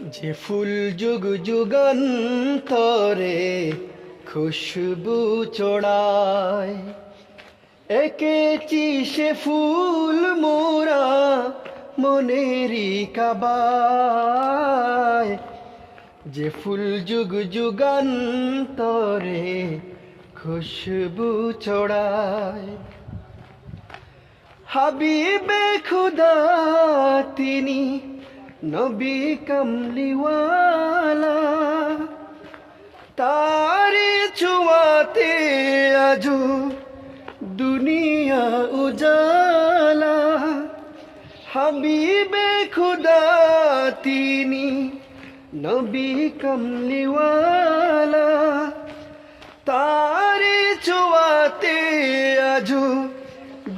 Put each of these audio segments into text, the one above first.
যে ফুল যুগ যুগান্তরে খুশবু ছড়ায়, এঁকেছি সে ফুল মোরা মনেরই কাবায়। যে ফুল যুগ যুগান্তরে খুশবু ছড়ায়, হাবিবে খুদা তিনি নবী কামলিওয়ালা, তারি ছোঁয়াতে আজো দুনিয়া উজালা। হাবিবে খুদা তিনি নবী কামলিওয়ালা, তারি ছোঁয়াতে আজো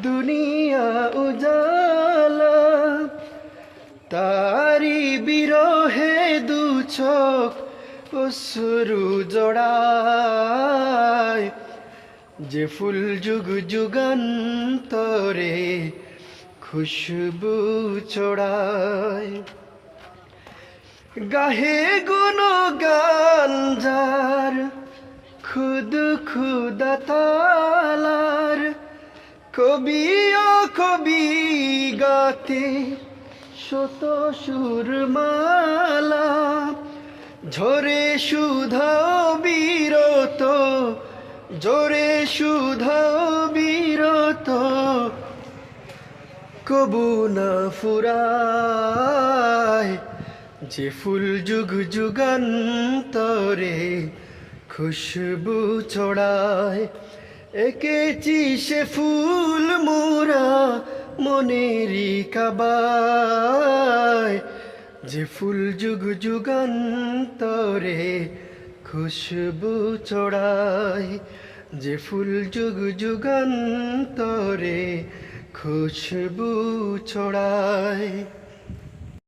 দুনিয়া উজালা। তারি বিরহে দু চোখ অশ্রু জড়ায়। যে ফুল যুগ যুগান্তরে খুশবু ছড়ায়, গাহে গুণগান যার খুদ খুদা তালার, কবি ও কবি গাতে শত সুরমালা। ঝরে সুধাও বিরত, জোরে সুধাও বিরত, কবু না ফুরায়। যে ফুল যুগ যুগান্তরে খুশবু ছড়ায়, এঁকেছি সে ফুল মোরা মনেরই কাবায়। যে ফুল যুগ যুগান্তরে খুশবু ছড়ায়, যে ফুল যুগ যুগান্তরে খুশবু ছড়ায়।